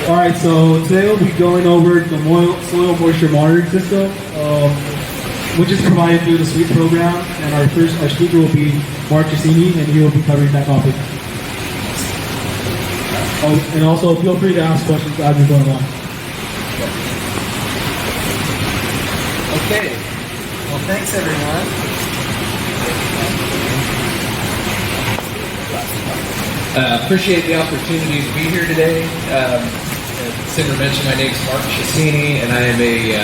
All right, so today we'll be going over the soil moisture monitoring system, which is provided through the SWEET program. And our speaker will be Mark Cassini, and he will be covering that topic. Oh, and also feel free to ask questions as we're going on. Okay. Well, thanks everyone. Appreciate the opportunity to be here today. As Cinder mentioned, my name is Mark Cassini, and I am a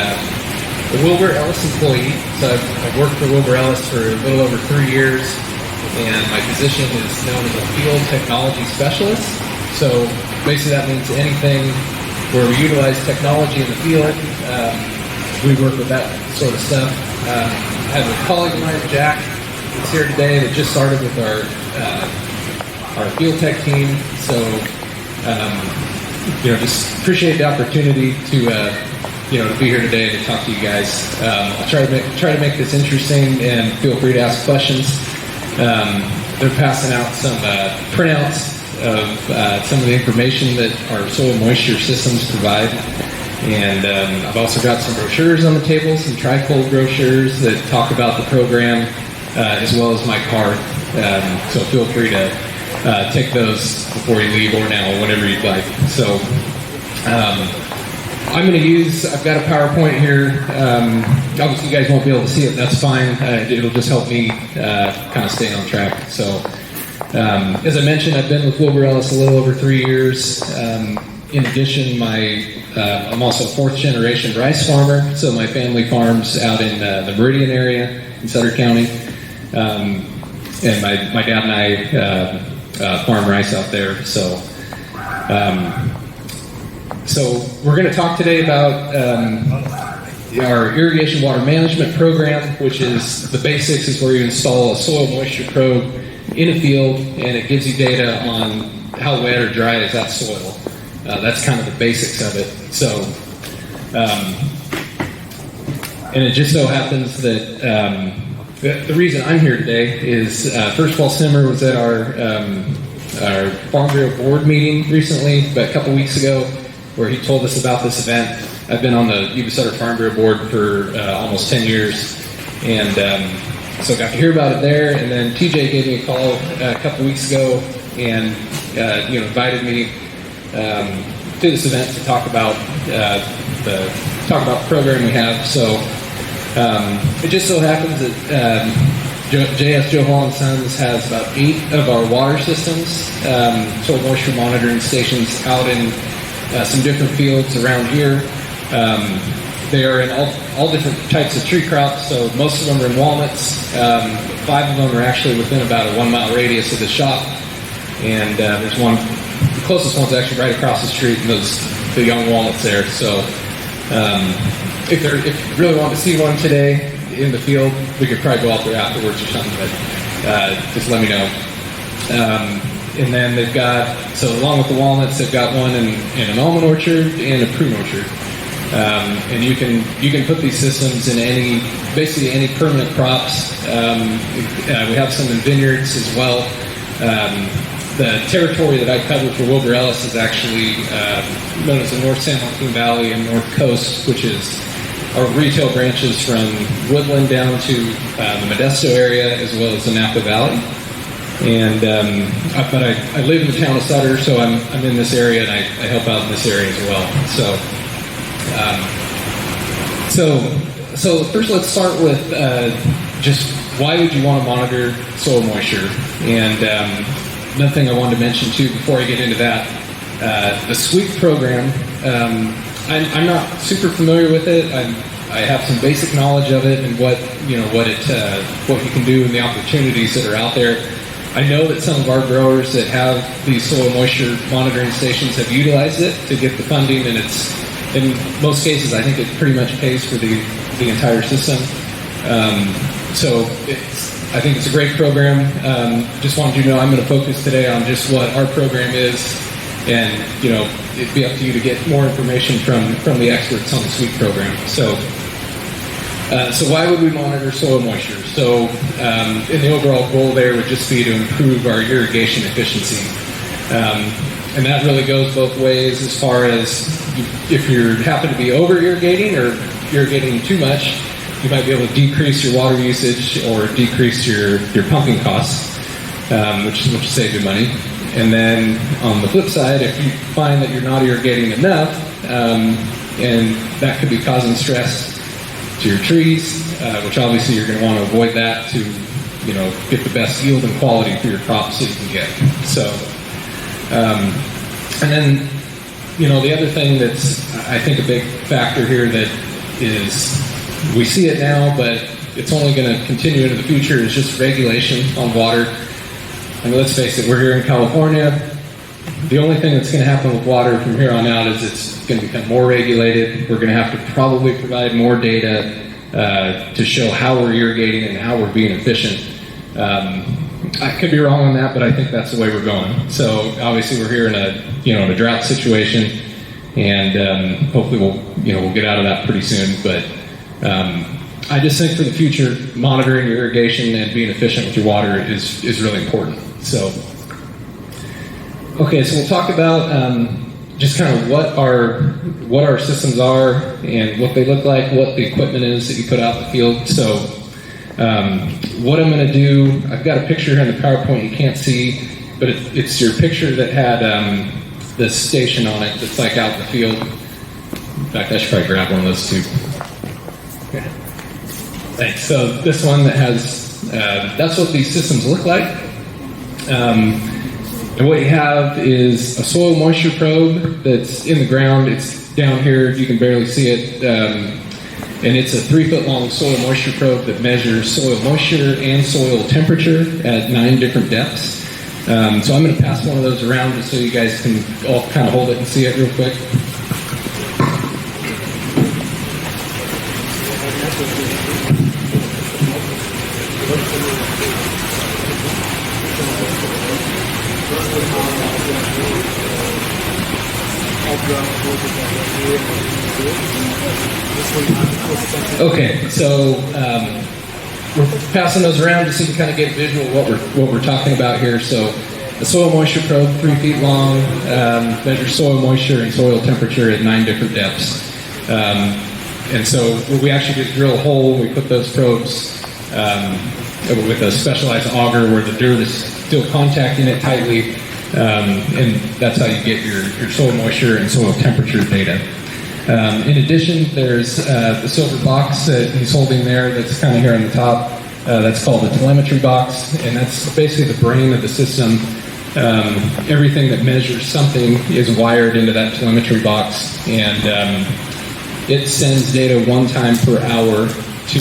Wilbur Ellis employee. So I've worked for Wilbur Ellis for a little over 3 years, and my position is known as a field technology specialist. So basically that means anything where we utilize technology in the field, we work with that sort of stuff. I have a colleague of mine, Jack, that's here today that just started with our field tech team. So, just appreciate the opportunity to be here today and to talk to you guys. I'll try to make this interesting, and feel free to ask questions. They're passing out some printouts of some of the information that our soil moisture systems provide. And I've also got some brochures on the table, some trifold brochures that talk about the program, as well as my card. So feel free to take those before you leave, or now, whenever you'd like. So I've got a PowerPoint here. Obviously you guys won't be able to see it, that's fine. It'll just help me kind of stay on track. So as I mentioned, I've been with Wilbur Ellis a little over 3 years. In addition, I'm also a 4th generation rice farmer, so my family farms out in the Meridian area in Sutter County. And my dad and I farm rice out there. So we're going to talk today about our irrigation water management program, which is the basics, is where you install a soil moisture probe in a field, and it gives you data on how wet or dry is that soil. That's kind of the basics of it. So, and it just so happens that the reason I'm here today is, first of all, Simmer was at our Farm Bureau board meeting recently, but a couple weeks ago, where he told us about this event. I've been on the Yuba-Sutter Farm Bureau board for almost 10 years, and so got to hear about it there. And then TJ gave me a call a couple weeks ago, and invited me to this event to talk about the program we have. So it just so happens that JS Joe Hall & Sons has about 8 of our water systems, soil moisture monitoring stations out in some different fields around here. They are in all different types of tree crops, so most of them are in walnuts. 5 of them are actually within about a 1 mile radius of the shop, and there's one. The closest one's actually right across the street, and the young walnuts there. So if you really want to see one today in the field, we could probably go out there afterwards or something, but just let me know. And then they've got, so along with the walnuts, they've got one in an almond orchard and a prune orchard. And you can put these systems in basically any permanent crops. We have some in vineyards as well. The territory that I cover for Wilbur Ellis is actually known as the North San Joaquin Valley and North Coast, which is our retail branches from Woodland down to the Modesto area, as well as the Napa Valley. And but I live in the town of Sutter, so I'm in this area, and I help out in this area as well. So first, let's start with just why would you want to monitor soil moisture? And another thing I wanted to mention too before I get into that, the SWEET program. I'm not super familiar with it. I have some basic knowledge of it and what you can do and the opportunities that are out there. I know that some of our growers that have these soil moisture monitoring stations have utilized it to get the funding, and it's, in most cases, I think it pretty much pays for the entire system. So I think it's a great program. Just wanted you to know I'm going to focus today on just what our program is, and it'd be up to you to get more information from the experts on the SWEET program. So why would we monitor soil moisture? So and the overall goal there would just be to improve our irrigation efficiency. And that really goes both ways as far as if you happen to be over irrigating or irrigating too much, you might be able to decrease your water usage or decrease your pumping costs, which will save you money. And then on the flip side, if you find that you're not irrigating enough, and that could be causing stress to your trees, which obviously you're going to want to avoid that to, get the best yield and quality for your crops that you can get. So, and then, the other thing that's, I think, a big factor here that is, we see it now, but it's only going to continue into the future, is just regulation on water. I mean, let's face it, we're here in California. The only thing that's going to happen with water from here on out is it's going to become more regulated. We're going to have to probably provide more data to show how we're irrigating and how we're being efficient. I could be wrong on that, but I think that's the way we're going. So obviously we're here in a drought situation, and hopefully we'll get out of that pretty soon. But I just think for the future, monitoring your irrigation and being efficient with your water is really important. So, okay, so we'll talk about just kind of what our systems are and what they look like, what the equipment is that you put out in the field. So, what I'm going to do, I've got a picture here in the PowerPoint you can't see, but it's your picture that had the station on it that's like out in the field. In fact, I should probably grab one of those too. Okay. Thanks. So this one that has, that's what these systems look like. And what you have is a soil moisture probe that's in the ground. It's down here. You can barely see it. And it's a 3-foot long soil moisture probe that measures soil moisture and soil temperature at 9 different depths. So I'm going to pass one of those around just so you guys can all kind of hold it and see it real quick. Okay, so we're passing those around just so you can kind of get a visual of what we're talking about here. So the soil moisture probe, 3 feet long, measures soil moisture and soil temperature at 9 different depths. And so what we actually do is drill a hole. We put those probes with a specialized auger where the dirt is still contacting it tightly, and that's how you get your soil moisture and soil temperature data. In addition, there's the silver box that he's holding there that's kind of here on the top. That's called the telemetry box, and that's basically the brain of the system. Everything that measures something is wired into that telemetry box, and it sends data 1 time per hour to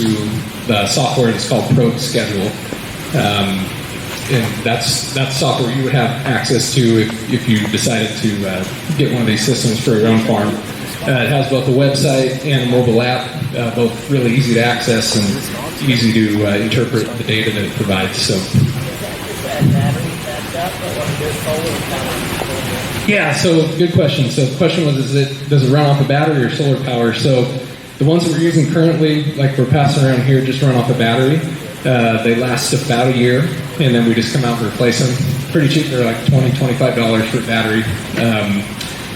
the software that's called Probe Schedule. And that's software you would have access to if you decided to get one of these systems for your own farm. It has both a website and a mobile app, both really easy to access and easy to interpret the data that it provides. So, yeah, so good question. So the question was, does it run off a battery or solar power? So the ones that we're using currently, like we're passing around here, just run off a battery. They last about a year, and then we just come out and replace them. Pretty cheap. They're like $20, $25 for a battery.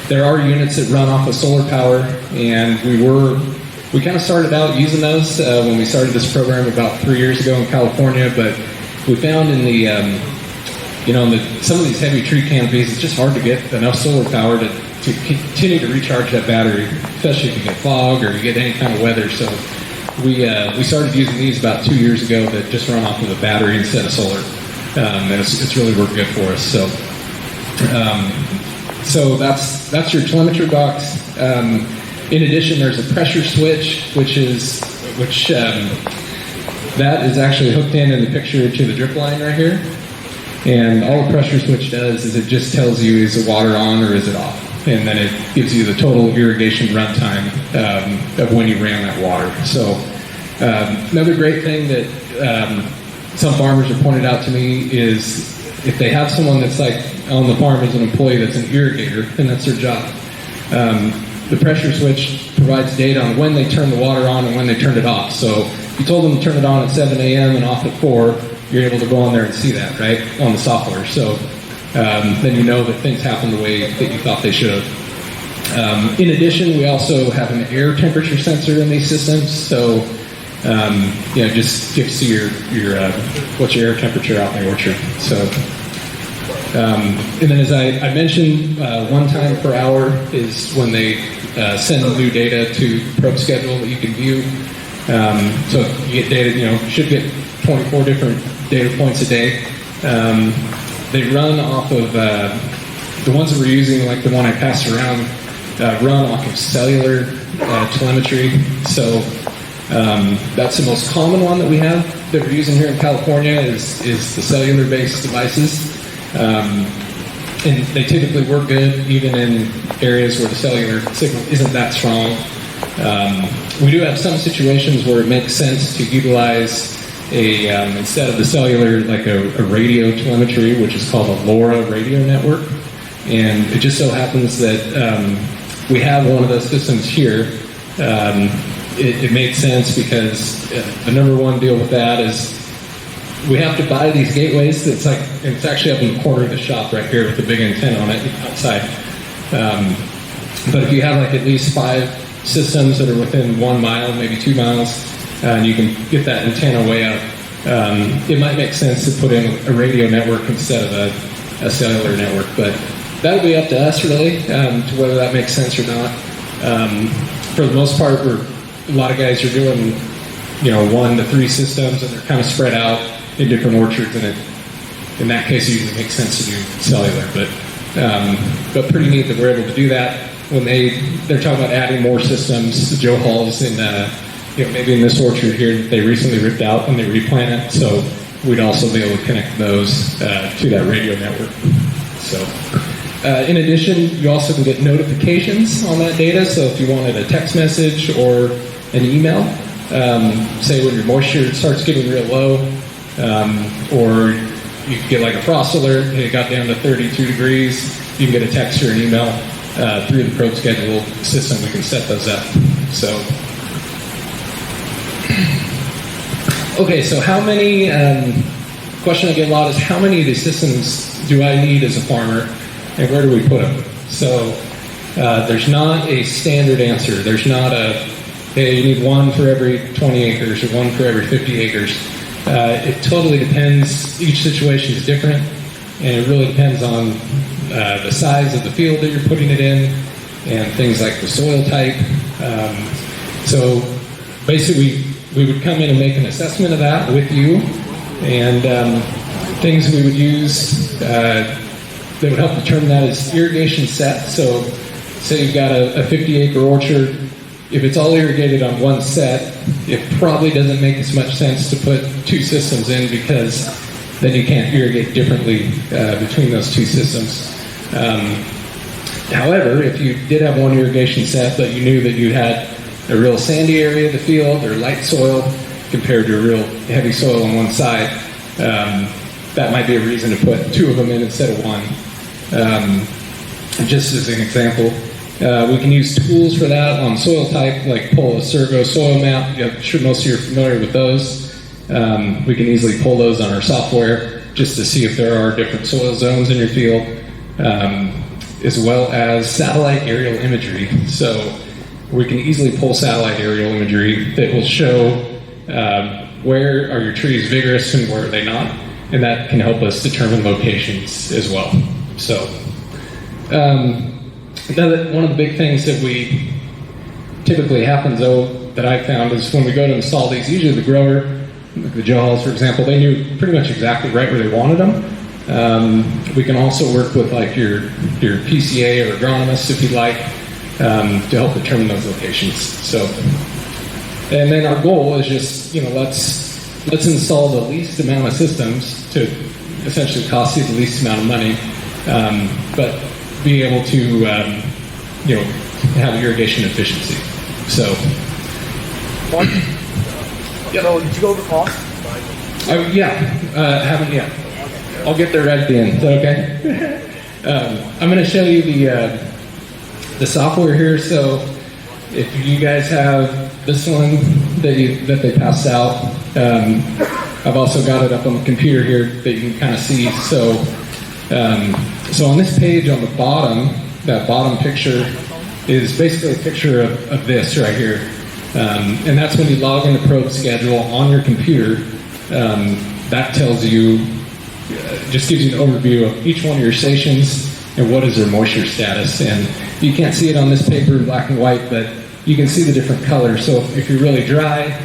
There are units that run off of solar power, and we kind of started out using those when we started this program about 3 years ago in California, but we found in the some of these heavy tree canopies, it's just hard to get enough solar power to continue to recharge that battery, especially if you get fog or you get any kind of weather. So we started using these about 2 years ago that just run off of a battery instead of solar, and it's really worked good for us. So that's your telemetry box. In addition, there's a pressure switch, which that is actually hooked in the picture to the drip line right here. And all the pressure switch does is it just tells you, is the water on or is it off? And then it gives you the total irrigation runtime of when you ran that water. So another great thing that some farmers have pointed out to me is if they have someone that's like on the farm as an employee that's an irrigator, and that's their job, the pressure switch provides data on when they turn the water on and when they turned it off. So if you told them to turn it on at 7 a.m. and off at 4, you're able to go on there and see that, right, on the software. So then you know that things happen the way that you thought they should have. In addition, we also have an air temperature sensor in these systems, so just gives you your what's your air temperature out in the orchard. So, and then as I mentioned, 1 time per hour is when they send new data to the probe schedule that you can view. So you get data, should get 24 different data points a day. They run off of the ones that we're using, like the one I passed around, run off of cellular telemetry. So that's the most common one that we have that we're using here in California is the cellular-based devices. And they typically work good even in areas where the cellular signal isn't that strong. We do have some situations where it makes sense to utilize instead of the cellular, like a radio telemetry, which is called a LoRa radio network. And it just so happens that we have one of those systems here. It makes sense because the number one deal with that is we have to buy these gateways. It's actually up in the corner of the shop right here with the big antenna on it outside. But if you have like at least 5 systems that are within 1 mile, maybe 2 miles, and you can get that antenna way up, it might make sense to put in a radio network instead of a cellular network. But that'll be up to us really, to whether that makes sense or not. For the most part, a lot of guys are doing 1 to 3 systems, and they're kind of spread out in different orchards, and in that case it usually makes sense to do cellular, but pretty neat that we're able to do that. When they're talking about adding more systems, Joe Hall's in maybe in this orchard here they recently ripped out and they replant it, so we'd also be able to connect those to that radio network. So in addition, you also can get notifications on that data, so if you wanted a text message or an email, say when your moisture starts getting real low, or you can get like a frost alert, and it got down to 32 degrees, you can get a text or an email through the probe schedule system. We can set those up. So, okay, so how many, question I get a lot is how many of these systems do I need as a farmer, and where do we put them? So there's not a standard answer. There's not hey, you need 1 for every 20 acres or 1 for every 50 acres. It totally depends. Each situation is different, and it really depends on the size of the field that you're putting it in and things like the soil type. So basically, we would come in and make an assessment of that with you, and things we would use that would help determine that is irrigation set. So say you've got a 50-acre orchard. If it's all irrigated on one set, it probably doesn't make as much sense to put 2 systems in, because then you can't irrigate differently between those 2 systems. However, if you did have one irrigation set, but you knew that you had a real sandy area of the field or light soil compared to a real heavy soil on one side, that might be a reason to put 2 of them in instead of 1. Just as an example, we can use tools for that on soil type, like pull a Sergo soil map. I'm sure most of you are familiar with those. We can easily pull those on our software just to see if there are different soil zones in your field, as well as satellite aerial imagery. So we can easily pull satellite aerial imagery that will show where are your trees vigorous and where are they not, and that can help us determine locations as well. So one of the big things that we typically happens, though, that I found is when we go to install these, usually the grower, like the Joe Halls, for example, they knew pretty much exactly right where they wanted them. We can also work with like your PCA or agronomist if you'd like, to help determine those locations. So, and then our goal is just let's install the least amount of systems to essentially cost you the least amount of money, but be able to have irrigation efficiency. So, Mark, so did you go over cost? Haven't yet. I'll get there right at the end. Is that okay? I'm going to show you the software here. So if you guys have this one that they passed out, I've also got it up on the computer here that you can kind of see. So So on this page on the bottom, that bottom picture is basically a picture of this right here. And that's when you log into probe schedule on your computer. That tells you, just gives you an overview of each one of your stations and what is their moisture status. And you can't see it on this paper in black and white, but you can see the different colors. So if you're really dry,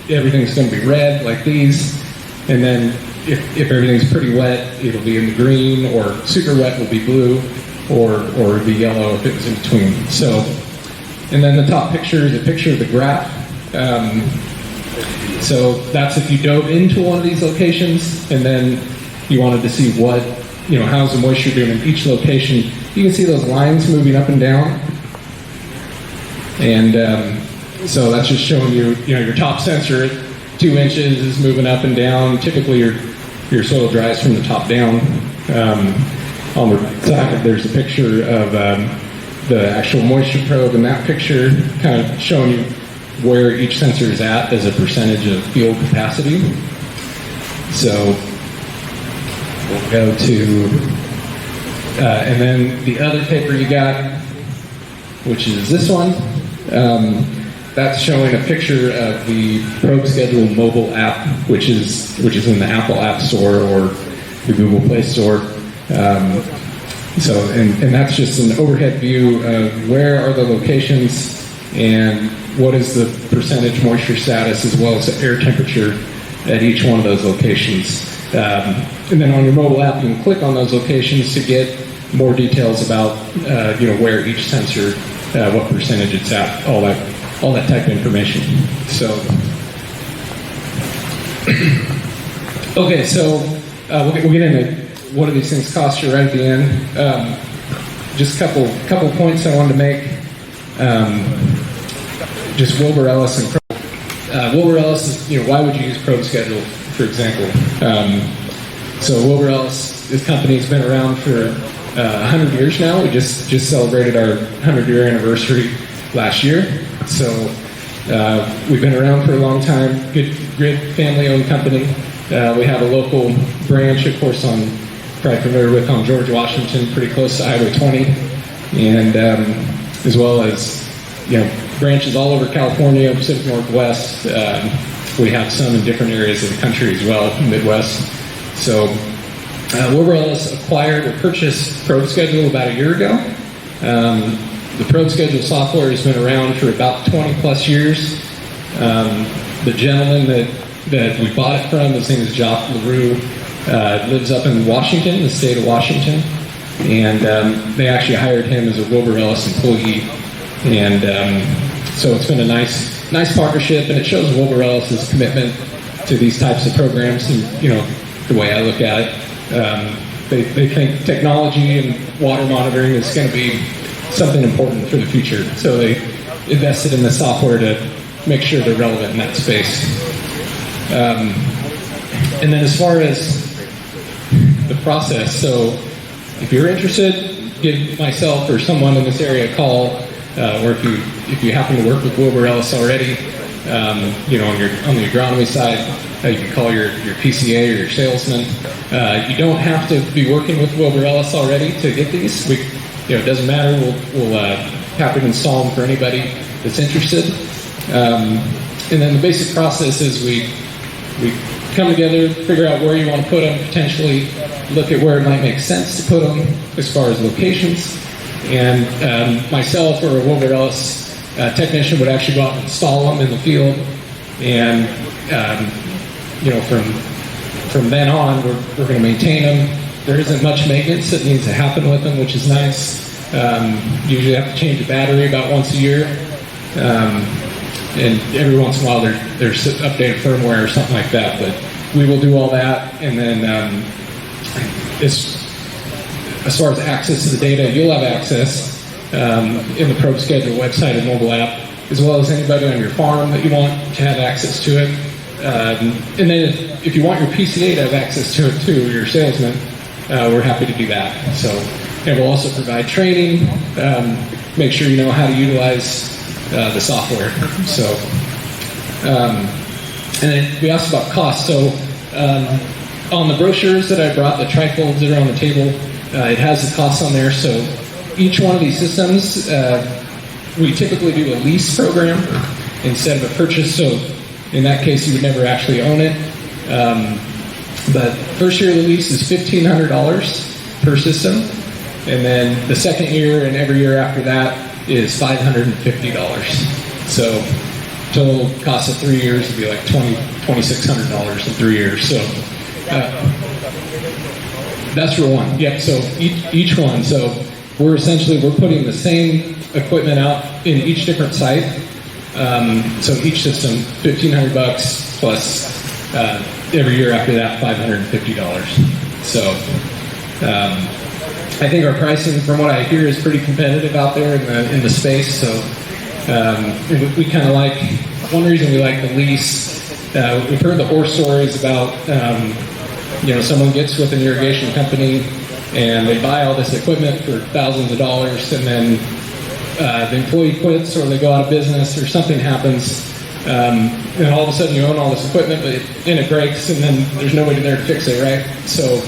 everything's going to be red like these. And then if everything's pretty wet, it'll be in the green, or super wet will be blue, or it'll be yellow if it was in between. So, and then the top picture is a picture of the graph. So that's if you dove into one of these locations and then you wanted to see what, how's the moisture doing in each location. You can see those lines moving up and down. And so that's just showing you, your top sensor at 2 inches is moving up and down. Typically your soil dries from the top down. On the right side, there's a picture of the actual moisture probe, and that picture kind of showing you where each sensor is at as a percentage of field capacity. So we'll go to, and then the other paper you got, which is this one, that's showing a picture of the Probe Schedule mobile app, which is in the Apple App Store or the Google Play Store. And that's just an overhead view of where are the locations and what is the percentage moisture status, as well as the air temperature at each one of those locations. And then on your mobile app, you can click on those locations to get more details about where each sensor, what percentage it's at, all that type of information. So, okay, so we'll get into what do these things cost you right at the end. Just a couple points I wanted to make. Just Wilbur Ellis and Wilbur Ellis is, why would you use Probe Schedule, for example? So Wilbur Ellis, this company's been around for 100 years now. We just celebrated our 100-year anniversary last year. So we've been around for a long time. Good family-owned company. We have a local branch, of course, probably familiar with, on George Washington, pretty close to Highway 20, and as well as branches all over California, Pacific Northwest. We have some in different areas of the country as well, Midwest. So Wilbur Ellis acquired or purchased Probe Schedule about a year ago. The Probe Schedule software has been around for about 20 plus years. The gentleman that we bought it from, his name is Jock LaRue, lives up in Washington, the state of Washington, and they actually hired him as a Wilbur Ellis employee. And so it's been a nice partnership, and it shows Wilbur Ellis's commitment to these types of programs. And the way I look at it, they think technology and water monitoring is going to be something important for the future. So they invested in the software to make sure they're relevant in that space. And then as far as the process, so if you're interested, give myself or someone in this area a call. Or if you happen to work with Wilbur Ellis already, on the agronomy side, you can call your PCA or your salesman. You don't have to be working with Wilbur Ellis already to get these. It doesn't matter. We'll happy to install them for anybody that's interested. And then the basic process is we come together, figure out where you want to put them, potentially look at where it might make sense to put them as far as locations. And myself or a Wilbur Ellis technician would actually go out and install them in the field. And from then on, we're going to maintain them. There isn't much maintenance that needs to happen with them, which is nice. Usually have to change the battery about once a year. And every once in a while there's updated firmware or something like that. But we will do all that. And then as far as access to the data, you'll have access in the Probe Schedule website and mobile app, as well as anybody on your farm that you want to have access to it. And then if you want your PCA to have access to it too, or your salesman, we're happy to do that. So, and we'll also provide training, make sure you know how to utilize the software. So, and then we asked about cost. So, on the brochures that I brought, the trifolds that are on the table, it has the costs on there. So each one of these systems, we typically do a lease program instead of a purchase. So in that case, you would never actually own it. But first year of the lease is $1,500 per system. And then the second year and every year after that is $550. So total cost of 3 years would be like $2,600 in 3 years. So that's for one. Yep. So each one. So we're putting the same equipment out in each different site. So each system, $1,500 plus every year after that, $550. So I think our pricing, from what I hear, is pretty competitive out there in the space. So we kind of like, one reason we like the lease, we've heard the horror stories about, someone gets with an irrigation company and they buy all this equipment for thousands of dollars, and then the employee quits or they go out of business or something happens, and all of a sudden you own all this equipment, but it breaks, and then there's nobody there to fix it, right? So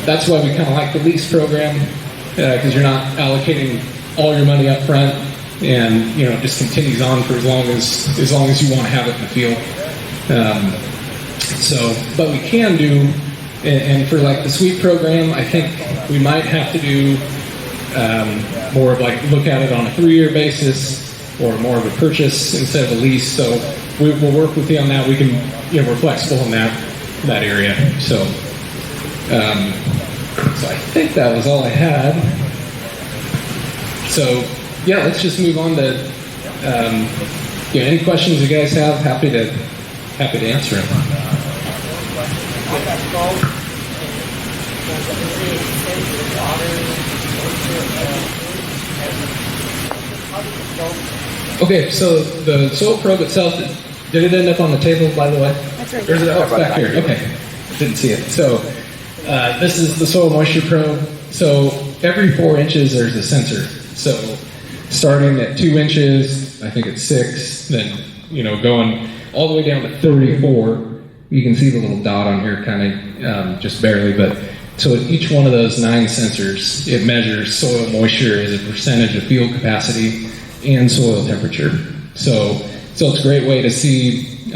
that's why we kind of like the lease program, because you're not allocating all your money up front, and it just continues on for as long as you want to have it in the field. But we can do, and for like the suite program, I think we might have to do more of like look at it on a 3-year basis, or more of a purchase instead of a lease. So we'll work with you on that. We can, we're flexible in that area. So I think that was all I had. So yeah, let's just move on to any questions you guys have. Happy to answer them. Okay, so the soil probe itself, did it end up on the table, by the way? That's right. Or is it it's back here? Okay, didn't see it. So this is the soil moisture probe. So every 4 inches there's a sensor. So starting at 2 inches, I think it's 6, then going all the way down to 34. You can see the little dot on here, kind of just barely, but so at each one of those 9 sensors, it measures soil moisture as a percentage of field capacity and soil temperature. So it's a great way to see,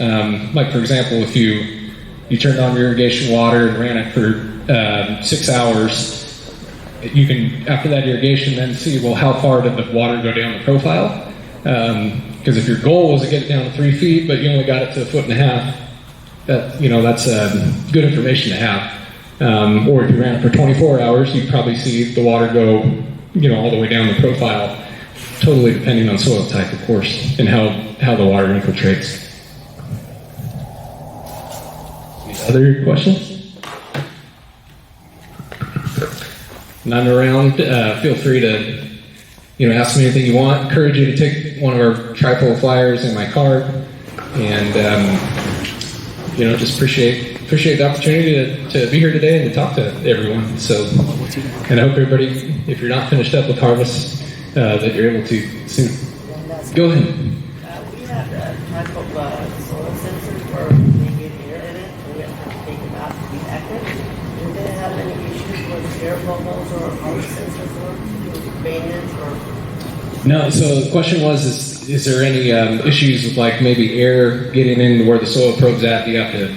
like for example, if you turned on your irrigation water and ran it for 6 hours, you can, after that irrigation, then see, well, how far did the water go down the profile? Because if your goal was to get it down to 3 feet, but you only got it to 1.5 feet, that's good information to have. Or if you ran it for 24 hours, you'd probably see the water go, all the way down the profile, totally depending on soil type, of course, and how the water infiltrates. Any other questions? None around. Feel free to, ask me anything you want. Encourage you to take one of our trifold flyers in my card, and just appreciate the opportunity to be here today and to talk to everyone. So, and I hope everybody, if you're not finished up with harvest, that you're able to soon. Go ahead. We have a type of soil sensors where they get air in it, and we have to take them out to be active. Do they have any issues with air bubbles or other sensors or maintenance or? No, so the question was, is there any issues with like maybe air getting into where the soil probe's at? Do you have to